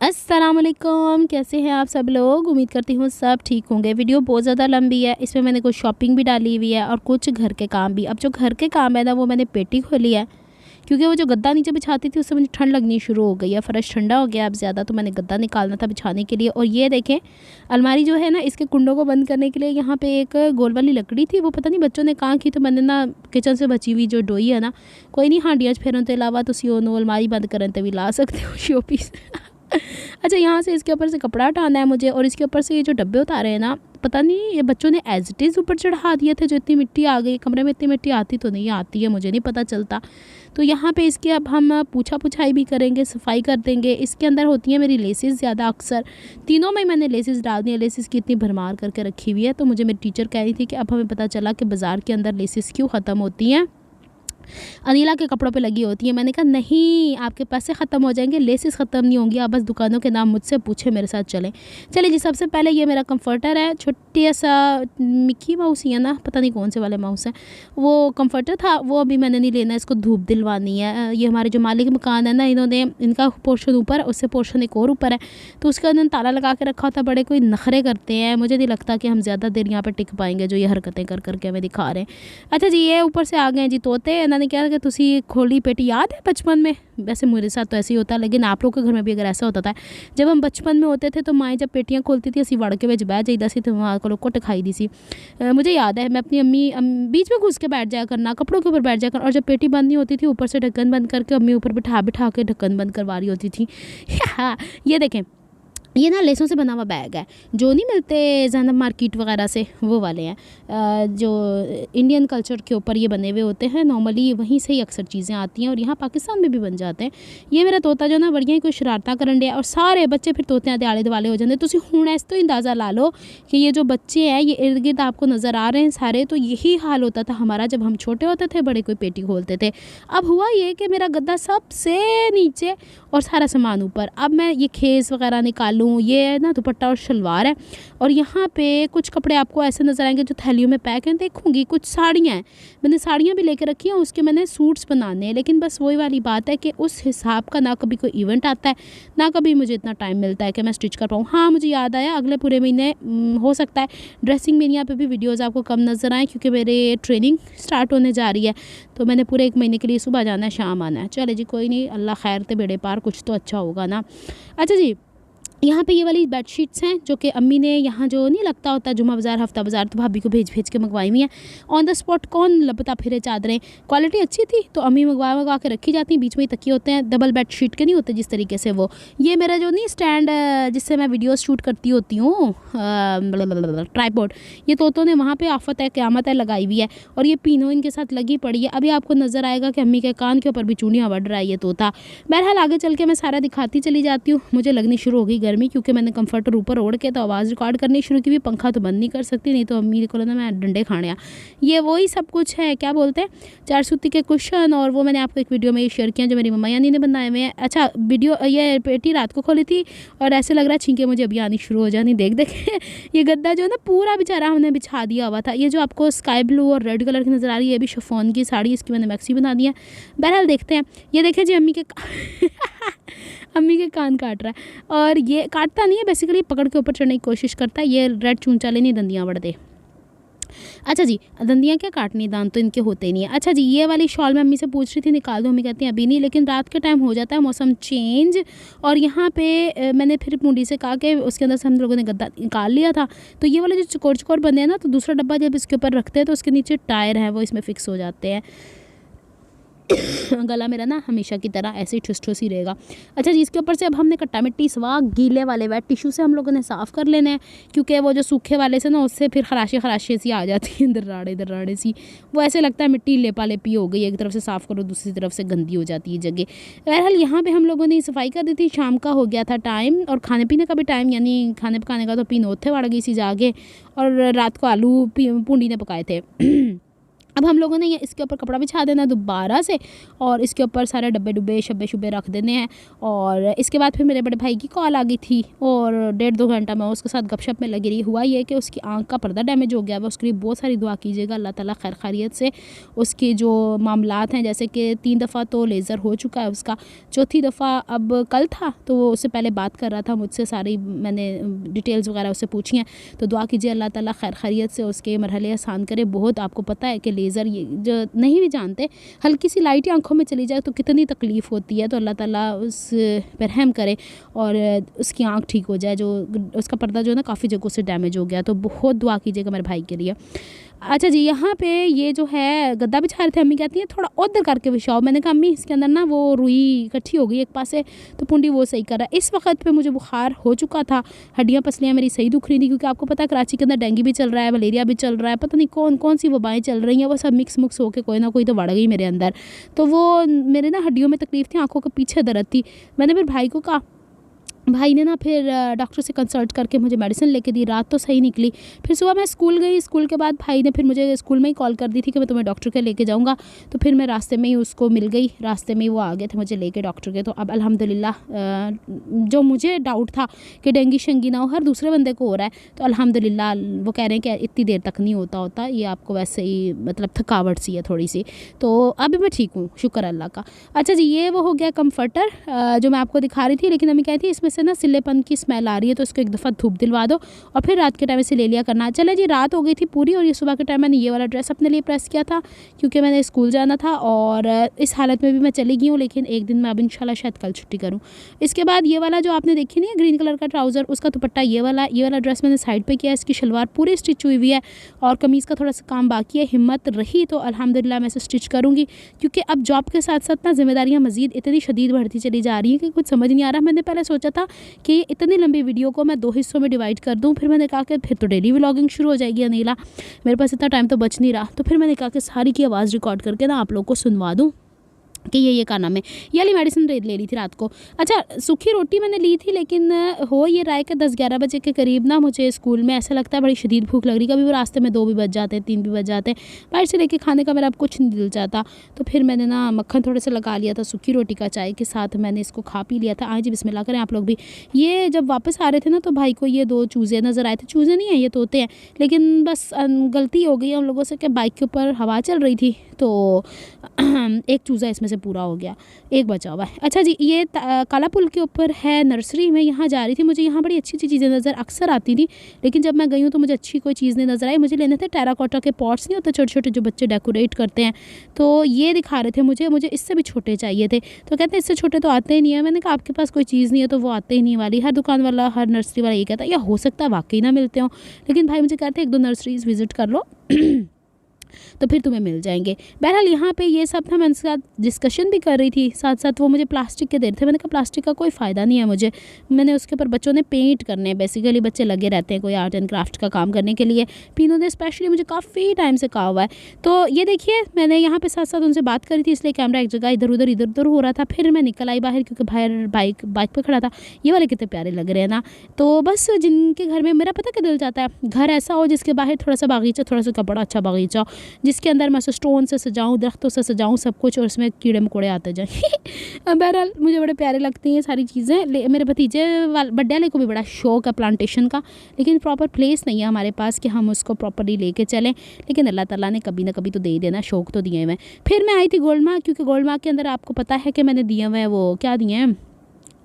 अस्सलाम वालेकुम, कैसे हैं आप सब लोग। उम्मीद करती हूँ सब ठीक होंगे। वीडियो बहुत ज़्यादा लंबी है, इसमें मैंने कुछ शॉपिंग भी डाली हुई है और कुछ घर के काम भी। अब जो घर के काम है ना, वो मैंने पेटी खोली है क्योंकि वो जो गद्दा नीचे बिछाती थी उससे मुझे ठंड लगनी शुरू हो गई है। फ़र्श ठंडा हो गया अब ज़्यादा, तो मैंने गद्दा निकालना था बिछाने के लिए। और ये देखें, अलमारी जो है ना, इसके कुंडों को बंद करने के लिए यहाँ पे एक गोल वाली लकड़ी थी, वो पता नहीं बच्चों ने कहाँ की, तो मैंने ना किचन से बची हुई जो डोई है ना, कोई नहीं हांडियाँ फेरन के अलावा तो अलमारी बंद करने भी ला सकते हो शो पीस। अच्छा, यहाँ से इसके ऊपर से कपड़ा हटाना है मुझे, और इसके ऊपर से ये जो डब्बे उतारे हैं ना, पता नहीं ये बच्चों ने एज इट इज़ ऊपर चढ़ा दिए थे। जो इतनी मिट्टी आ गई कमरे में, इतनी मिट्टी आती तो नहीं आती है, मुझे नहीं पता चलता। तो यहाँ पे इसकी अब हम पूछा पुछाई भी करेंगे, सफाई कर देंगे। इसके अंदर होती हैं मेरी लेसेस ज़्यादा, अक्सर तीनों में मैंने लेसेस डाल दी हैं। लेसेस की इतनी भरमार करके रखी हुई है। तो मुझे मेरी टीचर कह रही थी कि अब हमें पता चला कि बाज़ार के अंदर लेसेस क्यों ख़त्म होती हैं, अनीला के कपड़ों पे लगी होती है। मैंने कहा नहीं, आपके पैसे ख़त्म हो जाएंगे, लेसेस ख़त्म नहीं होंगी, आप बस दुकानों के नाम मुझसे पूछे, मेरे साथ चलें। चलिए जी, सबसे पहले ये मेरा कंफर्टर है, छोटी सा मिक्की माउस ही है ना, पता नहीं कौन से वाले माउस है, वो कंफर्टर था, वो अभी मैंने नहीं लेना, इसको धूप दिलवानी है। ये हमारे जो मालिक मकान है ना, इन्होंने इनका पोर्शन ऊपर, उससे पोर्शन एक और ऊपर है, तो उसका उन्होंने ताला लगा के रखा था। बड़े कोई नखरे करते हैं, मुझे नहीं लगता कि हम ज़्यादा देर यहाँ पर टिक पाएंगे, जो ये हरकतें कर करके हमें दिखा रहे हैं। अच्छा जी, ये ऊपर से आ गए जी तोते। इन्होंने क्या कि तुसी खोली पेटी याद है बचपन में, वैसे मेरे साथ तो ऐसे ही होता है, लेकिन आप लोगों के घर में भी अगर ऐसा होता था, जब हम बचपन में होते थे तो माएँ जब पेटियाँ खोलती थी, असी वड़ के बह जाइदा सी, तो वहाँ को कुट खाई दी सी। मुझे याद है, मैं अपनी अम्मी बीच में घुस के बैठ जाया करना, कपड़ों के ऊपर बैठ जाया करना, और जब पेटी बंद नहीं होती थी, ऊपर से ढक्कन बंद करके अम्मी ऊपर बिठा बिठा के ढक्कन बंद करवा रही होती थी। ये देखें, ये ना लेसों से बना हुआ बैग है, जो नहीं मिलते ज़ैनब मार्केट वगैरह से, वो वाले हैं। जो इंडियन कल्चर के ऊपर ये बने हुए होते हैं, नॉर्मली वहीं से ही अक्सर चीज़ें आती हैं, और यहाँ पाकिस्तान में भी बन जाते हैं। ये मेरा तोता जो ना बढ़िया ही कोई शरारता करन दिया, और सारे बच्चे फिर तोते दे आले दुआले हो जाते। तुम हुण इस तो अंदाज़ा ला लो कि ये जो बच्चे हैं, ये इर्द गिर्द आपको नज़र आ रहे हैं सारे, तो यही हाल होता था हमारा जब हम छोटे होते थे, बड़े कोई पेटी खोलते थे। अब हुआ ये कि मेरा गद्दा सबसे नीचे और सारा सामान ऊपर। अब मैं ये खेस वगैरह निकालूँ, ये ना दुपट्टा और शलवार है, और यहाँ पे कुछ कपड़े आपको ऐसे नज़र आएंगे जो थैलियों में पैक हैं। देखूँगी कुछ साड़ियाँ हैं, मैंने साड़ियाँ भी लेकर रखी हैं, उसके मैंने सूट्स बनाने हैं। लेकिन बस वही वाली बात है कि उस हिसाब का ना कभी कोई इवेंट आता है, ना कभी मुझे इतना टाइम मिलता है कि मैं स्टिच कर पाऊँ। हाँ, मुझे याद आया, अगले पूरे महीने हो सकता है ड्रेसिंग में यहाँ पर भी वीडियोज़ आपको कम नज़र आएँ, क्योंकि मेरे ट्रेनिंग स्टार्ट होने जा रही है, तो मैंने पूरे 1 महीने के लिए सुबह जाना है, शाम आना है। चले जी, कोई नहीं, अल्लाह खैर ते बेड़े पार, कुछ तो अच्छा होगा ना। अच्छा जी, यहाँ पे ये वाली बेडशीट्स हैं जो कि अम्मी ने यहाँ जो नहीं लगता होता जुमा बाज़ार, हफ्ता बाज़ार, तो भाभी को भेज भेज के मंगवाई हुई हैं। ऑन द स्पॉट कौन लपता फिरे चादरें, क्वालिटी अच्छी थी तो अम्मी मंगवा के रखी जाती हैं। बीच में ही तकिए होते हैं, डबल बेडशीट के नहीं होते जिस तरीके से वो। ये मेरा जो नहीं स्टैंड जिससे मैं वीडियो शूट करती होती हूँ, ट्राइपॉड, ये तोतों ने वहाँ पर आफत है क़यामत है लगाई हुई है, और ये पीनो इनके साथ लगी पड़ी है। अभी आपको नज़र आएगा कि अम्मी के कान के ऊपर भी चूड़ियाँ बढ़ रहा है ये तोता। बहरहाल आगे चल के मैं सारा दिखाती चली जाती हूँ। मुझे लगनी शुरू हो गई गर्मी, क्योंकि मैंने कंफर्टर ऊपर ओढ़ के तो आवाज़ रिकॉर्ड करनी शुरू की भी। पंखा तो बंद नहीं कर सकती, नहीं तो अम्मी को ना मैं डंडे खाने। ये वही सब कुछ है, क्या बोलते हैं, 4 सूती के कुशन, और वो मैंने आपको एक वीडियो में ये शेयर किया जो मेरी मम्मा यानी ने बनाए हुए हैं। अच्छा, वीडियो ये पेटी रात को खोली थी, और ऐसे लग रहा है छींके मुझे अभी आनी शुरू हो जानी। देख ये गद्दा जो है ना पूरा बेचारा हमने बिछा दिया हुआ था। ये जो आपको स्काई ब्लू और रेड कलर की नज़र आ रही है, ये भी शिफॉन की साड़ी, इसकी मैंने मैक्सी बना दी है। बहरहाल देखते हैं। ये देखे जी, अम्मी के अम्मी के कान काट रहा है, और ये काटता नहीं है, बेसिकली पकड़ के ऊपर चढ़ने की कोशिश करता है। ये रेड चूंचा लेनी, दंदियाँ बढ़ दे। अच्छा जी, दंदियाँ क्या काटनी, दांत तो इनके होते नहीं है। अच्छा जी, ये वाली शॉल मैं अम्मी से पूछ रही थी निकाल दो, अम्मी कहती हैं अभी नहीं, लेकिन रात के टाइम हो जाता है मौसम चेंज। और यहाँ पे मैंने फिर मुंडी से कहा कि उसके अंदर से हम लोगों ने गद्दा निकाल लिया था, तो ये वाले जो चकोर चकोर बने हैं ना, तो दूसरा डब्बा जब इसके ऊपर रखते हैं तो उसके नीचे टायर है, वो इसमें फिक्स हो जाते हैं। गला मेरा ना हमेशा की तरह ऐसे ही ठुस ठुस ही रहेगा। अच्छा जी, इसके ऊपर से अब हमने कट्टा मिट्टी सवा गीले वाले वेट टिश्यू से हम लोगों ने साफ़ कर लेने हैं, क्योंकि वो जो सूखे वाले से ना, उससे फिर खराशे सी आ जाती हैं, दर्राड़े सी, वो ऐसे लगता है मिट्टी लेपा लेपी हो गई, एक तरफ से साफ़ करो दूसरी तरफ से गंदी हो जाती है जगह। बहरहाल यहाँ पर हम लोगों ने सफाई कर दी थी, शाम का हो गया था टाइम, और खाने पीने का भी टाइम, यानी खाने पकाने का तो पीनो उत्थे वड़ गई सी जाके, और रात को आलू पूंडी ने पकाए थे। अब हम लोगों ने ये इसके ऊपर कपड़ा बिछा देना है दोबारा से, और इसके ऊपर सारे डब्बे डुब्बे शब्बे शुब्बे रख देने हैं। और इसके बाद फिर मेरे बड़े भाई की कॉल आ गई थी, और 1.5-2 घंटा मैं उसके साथ गपशप में लगी रही। हुआ ये कि उसकी आंख का पर्दा डैमेज हो गया है, उसके लिए बहुत सारी दुआ कीजिएगा, अल्लाह ताला खैर खैरियत से उसके जो मामलात हैं, जैसे कि 3 दफ़ा तो लेज़र हो चुका है उसका, चौथी दफ़ा अब कल था, तो वो उससे पहले बात कर रहा था मुझसे, सारी मैंने डिटेल्स वगैरह उससे पूछी हैं। तो दुआ कीजिए अल्लाह ताला खैर खैरियत से उसके मरहले आसान करे। बहुत आपको पता है कि लेज़र ये जो नहीं भी जानते, हल्की सी लाइट आंखों में चली जाए तो कितनी तकलीफ़ होती है। तो अल्लाह ताला उस पर रहम करे और उसकी आंख ठीक हो जाए। जो उसका पर्दा जो है ना काफ़ी जगहों से डैमेज हो गया, तो बहुत दुआ कीजिएगा मेरे भाई के लिए। अच्छा जी, यहाँ पे ये जो है गद्दा बिछा रहे थे, अम्मी कहती है थोड़ा उधर करके बिछाओ। मैंने कहा अम्मी इसके अंदर ना वो रुई इकट्ठी हो गई एक पास से, तो पुंडी वो सही कर रहा है। इस वक्त पे मुझे बुखार हो चुका था, हड्डियाँ पसलियाँ मेरी सही दुख रही थी, क्योंकि आपको पता है कराची के अंदर डेंगू भी चल रहा है, मलेरिया भी चल रहा है, पता नहीं कौन कौन सी वबाएँ चल रही हैं, वो सब मिक्स मुक्स होकर कोई ना कोई तो बढ़ गई मेरे अंदर। तो वो मेरे ना हड्डियों में तकलीफ़ थी, आँखों के पीछे दर्द थी। मैंने फिर भाई को कहा, भाई ने ना फिर डॉक्टर से कंसल्ट करके मुझे मेडिसिन लेके दी। रात तो सही निकली, फिर सुबह मैं स्कूल गई। स्कूल के बाद भाई ने फिर मुझे स्कूल में ही कॉल कर दी थी कि मैं तुम्हें डॉक्टर के लेके जाऊंगा। तो फिर मैं रास्ते में ही उसको मिल गई, रास्ते में ही वो आ गए थे मुझे लेके डॉक्टर के। तो अब अल्हम्दुलिल्लाह जो मुझे डाउट था कि डेंगू शेंगी ना हो, हर दूसरे बंदे को हो रहा है, तो अल्हम्दुलिल्लाह वो कह रहे हैं कि इतनी देर तक नहीं होता, ये आपको वैसे ही मतलब थकावट सी है थोड़ी सी। तो अभी मैं ठीक हूँ, शुक्र अल्लाह का। अच्छा जी, ये वो हो गया कम्फर्टर जो मैं आपको दिखा रही थी, लेकिन अम्मी कहती है इसमें से ना सिलेपन की स्मेल आ रही है, तो इसको एक दफ़ा धूप दिलवा दो और फिर रात के टाइम से ले लिया करना। चले जी, रात हो गई थी पूरी, और ये सुबह के टाइम मैंने ये वाला ड्रेस अपने लिए प्रेस किया था, क्योंकि मैंने स्कूल जाना था और इस हालत में भी मैं चली गई हूँ। लेकिन एक दिन मैं अब इंशाल्लाह शायद कल छुट्टी करूँ। इसके बाद ये वाला जो आपने देखी नहीं है ग्रीन कलर का ट्राउज़र, उसका दुपट्टा ये वाला ड्रेस मैंने साइड पर किया। इसकी शलवार पूरी स्टिच हुई हुई है और कमीज़ का थोड़ा सा काम बाकी है। हिम्मत रही तो अल्हम्दुलिल्लाह मैं इसे स्टिच करूँगी, क्योंकि अब जॉब के साथ साथ ना जिम्मेदारियाँ मज़ीद इतनी शदीद बढ़ती चली जा रही हैं कि कुछ समझ नहीं आ रहा। मैंने पहले सोचा था कि इतनी लंबी वीडियो को मैं 2 हिस्सों में डिवाइड कर दूं, फिर मैंने कहा कि फिर तो डेली व्लॉगिंग शुरू हो जाएगी अनीला, मेरे पास इतना टाइम तो बच नहीं रहा। तो फिर मैंने कहा कि सारी की आवाज़ रिकॉर्ड करके ना आप लोग को सुनवा दूँ कि ये का नाम है। ये वाली मेडिसिन ले ली थी रात को। अच्छा, सूखी रोटी मैंने ली थी, लेकिन हो ये रहा है कि 10-11 बजे के करीब ना मुझे स्कूल में ऐसा लगता है बड़ी शदीद भूख लग रही। कभी वो रास्ते में 2 भी बज जाते हैं, 3 भी बज जाते हैं, बाहर से लेके खाने का मेरा अब कुछ नहीं दिल चाहता। तो फिर मैंने ना मक्खन थोड़े से लगा लिया था सूखी रोटी का, चाय के साथ मैंने इसको खा पी लिया था। आज बिस्मिल्लाह करें आप लोग भी। ये जब वापस आ रहे थे ना, तो भाई को ये 2 चूज़े नज़र आए थे। चूज़े नहीं है, ये तोते हैं, लेकिन बस गलती हो गई है उन लोगों से कि बाइक के ऊपर हवा चल रही थी, तो एक चूज़ा इसमें से पूरा हो गया, एक बचा हुआ है। अच्छा जी, ये काला पुल के ऊपर है नर्सरी। में यहाँ जा रही थी, मुझे यहाँ बड़ी अच्छी अच्छी चीज़ें नज़र अक्सर आती थी, लेकिन जब मैं गई हूँ तो मुझे अच्छी कोई चीज़ नहीं नज़र आई। मुझे लेने थे टेराकोटा के पॉट्स, नहीं होते छोटे छोटे जो बच्चे डेकोरेट करते हैं, तो ये दिखा रहे थे मुझे इससे भी छोटे चाहिए थे। तो कहते हैं इससे छोटे तो आते ही नहीं है। मैंने कहा आपके पास कोई चीज़ नहीं है तो वो आते ही नहीं वाली। हर दुकान वाला, हर नर्सरी वाला ये कहता है, या हो सकता है वाकई ना मिलते हो, लेकिन भाई मुझे कहते हैं 1-2 नर्सरीज़ विज़िट कर लो तो फिर तुम्हें मिल जाएंगे। बहरहाल यहाँ पे ये सब था, मैं उनके साथ डिस्कशन भी कर रही थी, साथ साथ वो मुझे प्लास्टिक के दे रहे थे। मैंने कहा प्लास्टिक का कोई फ़ायदा नहीं है मुझे। मैंने उसके ऊपर बच्चों ने पेंट करने हैं, बेसिकली बच्चे लगे रहते हैं कोई आर्ट एंड क्राफ्ट का काम करने के लिए। पीनों ने स्पेशली मुझे काफ़ी टाइम से कहा हुआ है। तो ये देखिए, मैंने यहाँ पर साथ साथ उनसे बात करी थी, इसलिए कैमरा एक जगह इधर उधर हो रहा था। फिर मैं निकल आई बाहर, क्योंकि बाहर बाइक पर खड़ा था। ये वाले कितने प्यारे लग रहे हैं ना। तो बस जिनके घर में, मेरा पता क्या दिल चाहता है, घर ऐसा हो जिसके बाहर थोड़ा सा बागीचा, थोड़ा सा बड़ा अच्छा बागीचा हो, जिसके अंदर मैं स्टोन से सजाऊं, दरख्तों से सजाऊं सब कुछ, और उसमें कीड़े मकोड़े आते जाएं। बहरहाल मुझे बड़े प्यारे लगती हैं सारी चीज़ें। मेरे भतीजे बड्डे वाले को भी बड़ा शौक है प्लांटेशन का, लेकिन प्रॉपर प्लेस नहीं है हमारे पास कि हम उसको प्रॉपरली लेके चलें। लेकिन अल्लाह ताला ने कभी ना कभी तो दे ही देना, शौक तो दिए हुए। फिर मैं आई थी गोल्ड मार्क, क्योंकि गोल्ड मार्क के अंदर आपको पता है कि मैंने दिए हुए हैं, वो क्या दिए हैं,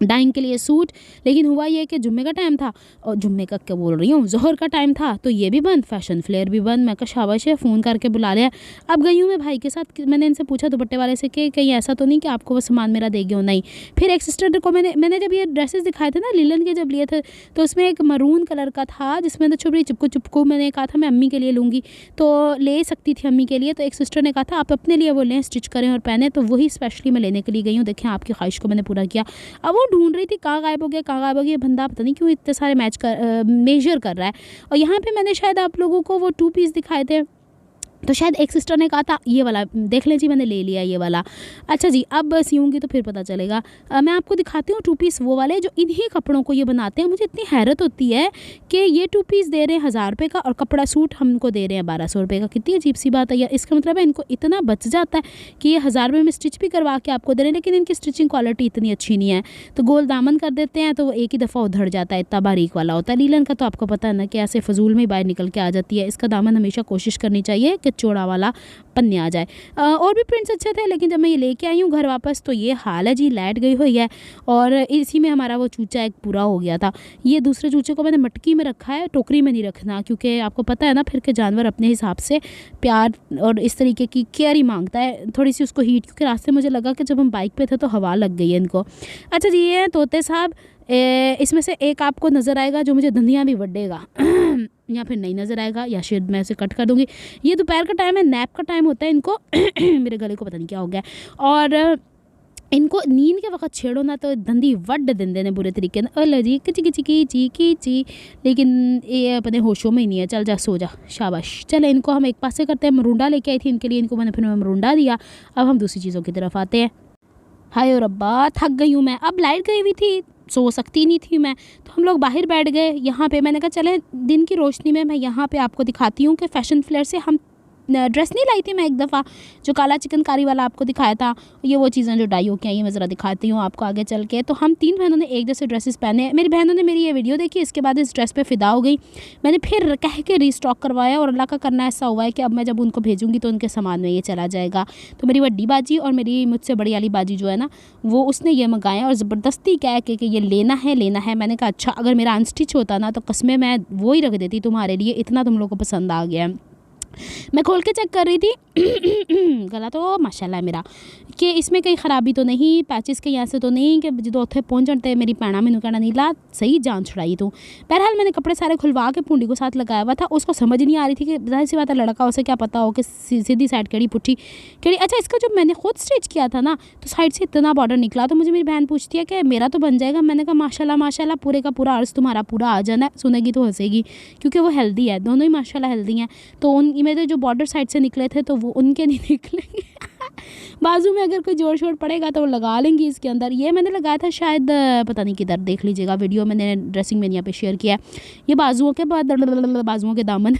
डाइंग के लिए सूट। लेकिन हुआ ये कि जुम्मे का टाइम था, और जुम्मे का क्या बोल रही हूँ, ज़ोहर का टाइम था, तो ये भी बंद, फैशन फ्लेयर भी बंद। मैं कहा शाबाश है, फ़ोन करके बुला लिया। अब गई हूँ मैं भाई के साथ, मैंने इनसे पूछा दुपट्टे वाले से कि कहीं ऐसा तो नहीं कि आपको वो सामान मेरा देगी हो। नहीं। फिर एक सिस्टर को मैंने जब ये ड्रेसेस दिखाए थे ना लिलन के, जब लिए थे, तो उसमें एक मरून कलर का था जिसमें तो छुपड़ी चिपकू मैंने कहा था मैं अम्मी के लिए लूँगी, तो ले सकती थी अम्मी के लिए। तो एक सिस्टर ने कहा था आप अपने लिए वो लें, स्टिच करें और पहने, तो वही स्पेशली मैं लेने के लिए गई हूँ। देखें, आपकी ख्वाहिश को मैंने पूरा किया। अब वो ढूंढ रही थी कहाँ गायब हो गया, ये बंदा पता नहीं क्यों इतने सारे मेजर कर रहा है। और यहाँ पे मैंने शायद आप लोगों को वो 2 पीस दिखाए थे, तो शायद एक सिस्टर ने कहा था ये वाला देख लें जी, मैंने ले लिया ये वाला। अच्छा जी, अब सियूँगी तो फिर पता चलेगा। मैं आपको दिखाती हूँ 2 पीस वो वाले जो इन्हीं कपड़ों को ये बनाते हैं। मुझे इतनी हैरत होती है कि ये 2 पीस दे रहे हैं 1000 रुपये का और कपड़ा सूट हमको दे रहे हैं 1200 रुपये का। कितनी अजीब सी बात है यार। इसका मतलब है इनको इतना बच जाता है कि ये 1000 रुपये में स्टिच भी करवा के आपको दे रहे हैं, लेकिन इनकी स्टिचिंग क्वालिटी इतनी अच्छी नहीं है। तो गोल दामन कर देते हैं तो वो एक ही दफ़ा उधड़ जाता है, इतना बारीक वाला होता है। लीलन का तो आपको पता है ना कि ऐसे फजूल में बाहर निकल के आ जाती है। इसका दामन हमेशा कोशिश करनी चाहिए कि चौड़ा वाला पन्ने आ जाए। और भी प्रिंट्स अच्छे थे, लेकिन जब मैं ये लेके आई हूँ घर वापस तो ये हाल है जी, लाइट गई हुई है और इसी में हमारा वो चूचा एक पूरा हो गया था। ये दूसरे चूचे को मैंने मटकी में रखा है, टोकरी में नहीं रखना, क्योंकि आपको पता है ना फिर के जानवर अपने हिसाब से प्यार और इस तरीके की केयर ही मांगता है। थोड़ी सी उसको हीट, क्योंकि रास्ते मुझे लगा कि जब हम बाइक पे थे तो हवा लग गई है इनको। अच्छा जी, ये है तोते साहब। इसमें से एक आपको नज़र आएगा जो मुझे धंधियाँ भी वड्डेगा या फिर नहीं नज़र आएगा, या शायद मैं इसे कट कर दूँगी। ये दोपहर का टाइम है, नैप का टाइम होता है इनको मेरे गले को पता नहीं क्या हो गया। और इनको नींद के वक्त छेड़ो ना तो धंधी वड्ड देंदे ने बुरे तरीके ने। अल्लाह जी किची किची कीची, लेकिन ये अपने होशों में ही नहीं है। चल जा सो जा, शाबाश। चले इनको हम एक पासे करते हैं। मरूंडा लेके आई थी इनके लिए, इनको मैंने फिर मरूंडा दिया। अब हम दूसरी चीज़ों की तरफ आते हैं। हाय रब्बा, थक गई हूँ मैं। अब लाइट गई हुई थी, सो सकती नहीं थी मैं, तो हम लोग बाहर बैठ गए यहाँ पे। मैंने कहा चले दिन की रोशनी में मैं यहाँ पे आपको दिखाती हूँ कि फैशन फ्लेयर से हम ड्रेस नहीं लाई थी मैं एक दफ़ा, जो काला चिकनकारी वाला आपको दिखाया था। ये वो चीज़ें जो डाई हो के आई हैं, मैं ज़रा दिखाती हूँ आपको आगे चल के। तो हम 3 बहनों ने एक जैसे ड्रेसेस पहने। मेरी बहनों ने मेरी ये वीडियो देखी, इसके बाद इस ड्रेस पे फ़िदा हो गई। मैंने फिर कह के रीस्टॉक करवाया और अल्लाह का करना ऐसा हुआ है कि अब मैं जब उनको भेजूँगी तो उनके सामान में ये चला जाएगा। तो मेरी बड़ी बाजी और मेरी मुझसे बड़ी वाली बाजी जो है ना, वो उसने ये मंगाया और ज़बरदस्ती कह के कि ये लेना है। मैंने कहा अच्छा, अगर मेरा अनस्टिच होता ना तो कसमें मैं वो ही रख देती तुम्हारे लिए, इतना तुम लोगों को पसंद आ गया है। मैं खोल के चेक कर रही थी गला तो माशाल्लाह मेरा, कि इसमें कहीं ख़राबी तो नहीं, पैचेस कहीं ऐसे तो नहीं कि जो उत्थे पहुँचते मेरी भैन मैनू कहना नहीं ला सही जान छुड़ाई तू। बहरहाल मैंने कपड़े सारे खुलवा के पूंडी को साथ लगाया हुआ था। उसको समझ नहीं आ रही थी कि जाहिर सी बात है लड़का, उसे क्या पता हो कि सीधी साइड केड़ी पुट्ठी केड़ी। अच्छा, इसका जब मैंने खुद स्टिच किया था ना तो साइड से इतना बॉर्डर निकला। तो मुझे मेरी बहन पूछती है कि मेरा तो बन जाएगा। मैंने कहा माशाल्लाह पूरे का पूरा अर्ज तुम्हारा पूरा आ जाना है। सुनेगी तो हंसेगी, क्योंकि वो हेल्दी है, दोनों ही माशाल्लाह हेल्दी हैं। तो उन मेरे जो बॉर्डर साइड से निकले थे तो वो उनके नहीं निकलेंगे बाजू में अगर कोई जोड़ शोड़ पड़ेगा तो वो लगा लेंगी इसके अंदर। ये मैंने लगाया था शायद पता नहीं किधर, देख लीजिएगा वीडियो मैंने ड्रेसिंग में यहाँ पे शेयर किया है। ये बाजुओं के बाजुओं के दामन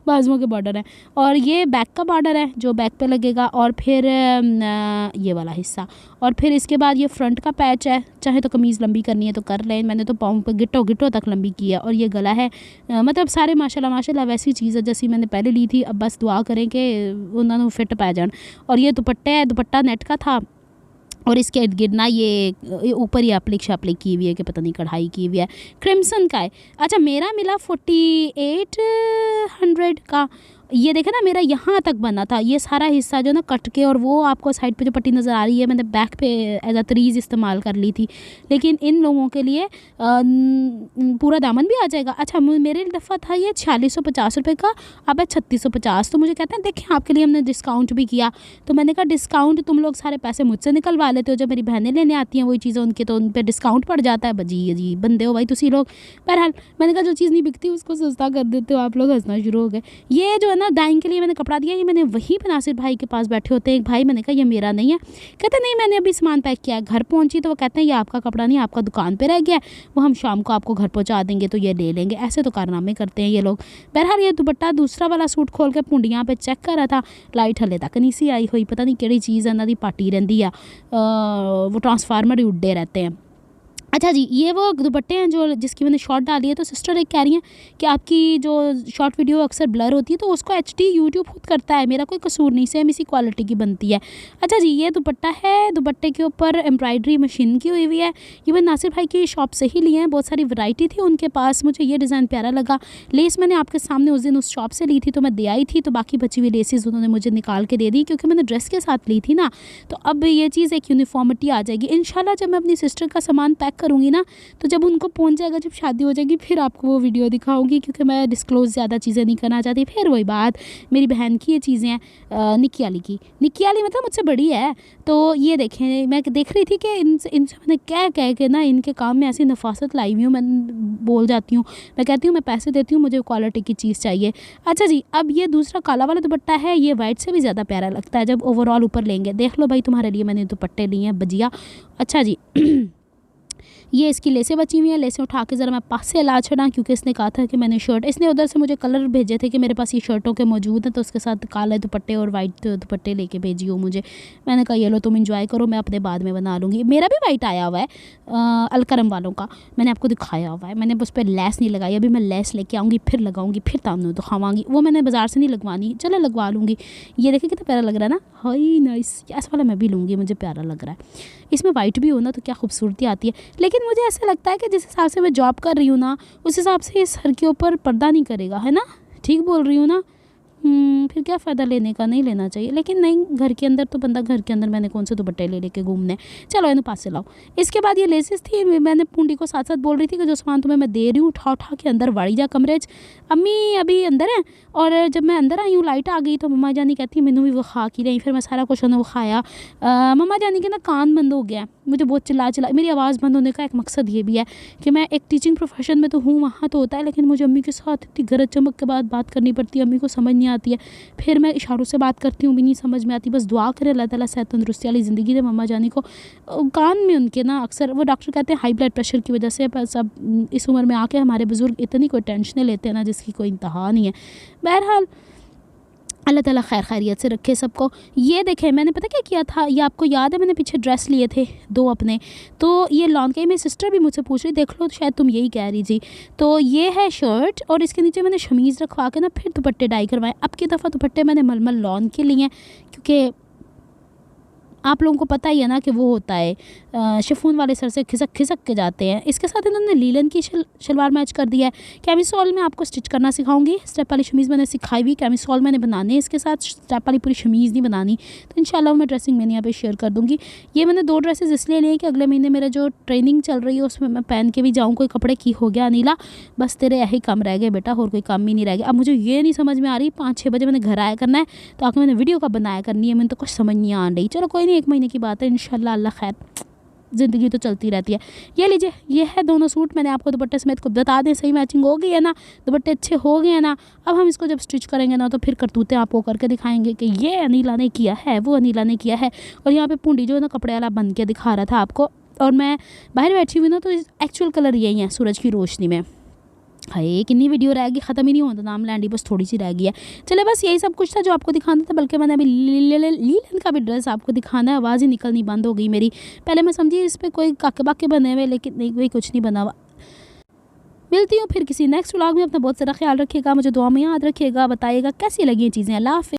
बाजुओं के बॉर्डर है, और ये बैक का बॉर्डर है जो बैक पे लगेगा, और फिर ये वाला हिस्सा, और फिर इसके बाद ये फ्रंट का पैच है। चाहे तो कमीज़ लंबी करनी है तो कर लें, मैंने तो पाँव पे गिट्टो तक लंबी की है। और ये गला है, मतलब सारे माशाल्लाह वैसी चीज़ है जैसी मैंने पहले ली थी। अब बस दुआ करें कि उन्होंने फिट पै जान। और ये दुपट्टा नेट का था, और इसके इर्द गिर्द ना ये ऊपर ही एप्लिक शैप्लिक की हुई है कि पता नहीं कढ़ाई की हुई है, क्रिम्सन का है। अच्छा, मेरा मिला 4800 का। ये देखे ना, मेरा यहाँ तक बना था, ये सारा हिस्सा जो ना कट के, और वो आपको साइड पे जो पट्टी नज़र आ रही है मैंने बैक पे एज अ तरीज़ इस्तेमाल कर ली थी। लेकिन इन लोगों के लिए पूरा दामन भी आ जाएगा। अच्छा, मेरे दफ़ा था ये 4650 रुपये का, अब है 3650। तो मुझे कहते हैं देखें आपके लिए हमने डिस्काउंट भी किया। तो मैंने कहा डिस्काउंट तुम लोग सारे पैसे मुझसे निकलवा लेते हो, जब मेरी बहनें लेने आती हैं वही चीज़ें उनके, तो उन पर डिस्काउंट पड़ जाता है। जी बंदे हो भाई तुसी लोग। बहरहाल मैंने कहा जो चीज़ नहीं बिकती उसको सस्ता कर देते हो आप लोग। हंसना शुरू हो गए। ये जो है ना दाइन के लिए मैंने कपड़ा दिया, ये मैंने वहीं पे नासिर भाई के पास बैठे होते हैं एक भाई। मैंने कहा ये मेरा नहीं है, कहते नहीं मैंने अभी सामान पैक किया है। घर पहुंची तो वो कहते हैं ये आपका कपड़ा नहीं, आपका दुकान पे रह गया है, वो हम शाम को आपको घर पहुंचा देंगे तो ये ले लेंगे। ऐसे तो कारनामे करते हैं ये लोग। बहरहाल ये दुपट्टा दूसरा वाला सूट खोल के पुंडियाँ पे चेक कर रहा था, लाइट हले तक नहीं सी आई हुई, पता नहीं केड़ी चीज़ इन्हां दी पाटी रहिंदी आ, वो ट्रांसफार्मर ही उड्डे रहते हैं। अच्छा जी, ये वो दुपट्टे हैं जो जिसकी मैंने शॉर्ट डाली है। तो सिस्टर एक कह रही हैं कि आपकी जो शॉर्ट वीडियो अक्सर ब्लर होती है तो उसको HD यूट्यूब खुद करता है, मेरा कोई कसूर नहीं, सेम इसी क्वालिटी की बनती है। अच्छा जी, ये दुपट्टा है, दुपट्टे के ऊपर एम्ब्रॉयडरी मशीन की हुई है। ये मैं नासिर भाई की शॉप से ही लिए हैं, बहुत सारी वैरायटी थी उनके पास। मुझे ये डिज़ाइन प्यारा लगा। लेस मैंने आपके सामने उस दिन उस शॉप से ली थी तो मैं दे आई थी, तो बाकी बची हुई लेसेस उन्होंने मुझे निकाल के दे दी, क्योंकि मैंने ड्रेस के साथ ली थी ना। तो अब ये चीज़ एक यूनिफॉर्मिटी आ जाएगी इंशाल्लाह। जब मैं अपनी सिस्टर का सामान पैक करूँगी ना, तो जब उनको पहुँच जाएगा, जब शादी हो जाएगी, फिर आपको वो वीडियो दिखाऊँगी, क्योंकि मैं डिस्क्लोज़ ज़्यादा चीज़ें नहीं करना चाहती। फिर वही बात, मेरी बहन की ये चीज़ें हैं, निक्की वाली की, निक्की वाली मतलब मुझसे बड़ी है। तो ये देखें, मैं देख रही थी कि इनसे मैंने कह के ना इनके काम में ऐसी नफासत लाई हुई हूँ। मैं बोल जाती हूँ, मैं कहती हूँ मैं पैसे देती हूँ, मुझे क्वालिटी की चीज़ चाहिए। अच्छा जी, अब ये दूसरा काला वाला दुपट्टा है, ये वाइट से भी ज़्यादा प्यारा लगता है जब ओवरऑल ऊपर लेंगे। देख लो भाई, तुम्हारे लिए मैंने दुपट्टे लिए हैं बजिया। अच्छा जी ये इसकी लेसें बची हुई हैं, लेसें उठा के ज़रा मैं पास से ला छड़ा, क्योंकि इसने कहा था कि मैंने शर्ट, इसने उधर से मुझे कलर भेजे थे कि मेरे पास ये शर्टों के मौजूद हैं, तो उसके साथ काले दुपट्टे और वाइट दुपट्टे लेके भेजी हो मुझे। मैंने कहा ये लो तुम इंजॉय करो, मैं अपने बाद में बना लूँगी। मेरा भी वाइट आया हुआ है अलकरम वालों का, मैंने आपको दिखाया हुआ है। मैंने उस पर लेस नहीं लगाई, अभी मैं लेस लेके आऊँगी, फिर लगाऊँगी, फिर तामनो दिखावाऊँगी। वो मैंने बाज़ार से नहीं लगवानी, चलो लगवा लूँगी। ये देखें कितना प्यारा लग रहा है ना, हाई नाइस, ऐसा वाला मैं भी लूँगी, मुझे प्यारा लग रहा है। इसमें वाइट भी हो ना तो क्या खूबसूरती आती है। लेकिन मुझे ऐसा लगता है कि जिस हिसाब से मैं जॉब कर रही हूँ ना, उस हिसाब से ये सर के ऊपर पर्दा नहीं करेगा, है ना? ठीक बोल रही हूँ ना? फिर क्या फ़ायदा लेने का, नहीं लेना चाहिए। लेकिन नहीं, घर के अंदर तो बंदा, घर के अंदर मैंने कौन से दुपट्टे ले लेके घूमने। चलो इन्हें पास से लाओ। इसके बाद ये लेसेस थी, मैंने पूंडी को साथ साथ बोल रही थी कि जो सामान तुम्हें मैं दे रही हूँ उठा उठा के अंदर वाड़ी जा कमरे। अम्मी अभी अंदर हैं, और जब मैं अंदर आई हूँ लाइट आ गई तो मम्मा जानी कहती है मैनू भी वो खा की रही। फिर मैं सारा कुछ उन्हें वो खाया। मम्मा जानी के ना कान बंद हो गया, मुझे बहुत चिल्ला मेरी आवाज़ बंद होने का एक मकसद ये भी है कि मैं एक टीचिंग प्रोफेशन में तो हूँ, वहाँ तो होता है, लेकिन मुझे अम्मी के साथ इतनी गरज चमक के बाद बात करनी पड़ती है, अम्मी को समझ नहीं आती है। फिर मैं इशारों से बात करती हूँ, भी नहीं समझ में आती। बस दुआ करें अल्लाह ताला सेहत तंदुरुस्ती वाली ज़िंदगी दे मम्मा जानी को। कान में उनके ना अक्सर वो डॉक्टर कहते हैं हाई ब्लड प्रेशर की वजह से, बस अब इस उम्र में आके हमारे बुज़ुर्ग इतनी कोई टेंशनें लेते हैं ना जिसकी कोई इंतहा नहीं है। बहरहाल अल्लाह ताला खैर खैरियत से रखे सबको। ये देखें मैंने पता क्या किया था, ये आपको याद है, मैंने पीछे ड्रेस लिए थे 2 अपने, तो ये लॉन के, मेरी सिस्टर भी मुझसे पूछ रही, देख लो शायद तुम यही कह रही थी। तो ये है शर्ट, और इसके नीचे मैंने शमीज़ रखवा के ना फिर दुपट्टे डाई करवाए। अब की दफ़ा दुपट्टे मैंने मलमल लॉन के लिए, क्योंकि आप लोगों को पता ही है ना कि वो होता है शिफॉन वाले सर से खिसक खिसक के जाते हैं। इसके साथ इन्होंने लीलन की शलवार मैच कर दिया है। कैमिसोल में आपको स्टिच करना सिखाऊंगी, स्टेप वाली शमीज़ मैंने सिखाई हुई, कैमिसोल मैंने बनाने इसके साथ, स्टेप वाली पूरी शमीज़ नहीं बनानी, तो इंशाल्लाह मैं ड्रेसिंग मैंने यहाँ पे शेयर कर दूँगी। ये मैंने 2 ड्रेसेस इसलिए लिए कि अगले महीने मेरा जो ट्रेनिंग चल रही है उसमें मैं पहन के भी जाऊँ। कोई कपड़े की हो गया अनिला, बस तेरे यही काम रह गए बेटा, और कोई काम ही नहीं रह गया। अब मुझे ये नहीं समझ में आ रही, 5-6 बजे मैंने घर आया करना है, तो आके मैंने वीडियो का बनाया करनी है, मैंने तो कुछ समझ नहीं आ रही। चलो कोई नहीं, 1 महीने की बात है, इंशाल्लाह अल्लाह खैर, ज़िंदगी तो चलती रहती है। ये लीजिए, ये है दोनों सूट, मैंने आपको दुपट्टे समेत को बता दें, सही मैचिंग हो गई है ना, दुपट्टे अच्छे हो गए हैं ना। अब हम इसको जब स्टिच करेंगे ना तो फिर करतूतें आपको करके दिखाएंगे कि ये अनिला ने किया है, वो अनिला ने किया है। और यहाँ पे पूंडी जो है ना कपड़े वाला बन के दिखा रहा था आपको, और मैं बाहर बैठी हुई ना, तो एक्चुअल कलर यही है सूरज की रोशनी में। हाय कितनी वीडियो रह गई, ख़त्म ही नहीं होता, नाम लैंडी बस थोड़ी सी रह गई है। चले बस यही सब कुछ था जो आपको दिखाना था, बल्कि मैंने अभी लीलन का भी ड्रेस आपको दिखाना है। आवाज़ ही निकलनी बंद हो गई मेरी, पहले मैं समझी इस पर कोई काके बाके बने हुए, लेकिन नहीं, कोई कुछ नहीं बना हुआ। मिलती हूँ फिर किसी नेक्स्ट व्लॉग में। अपना बहुत सारा ख्याल रखिएगा, मुझे दुआ में याद रखिएगा, बताइएगा कैसी लगी ये चीज़ें। अल्लाह हाफ़िज़।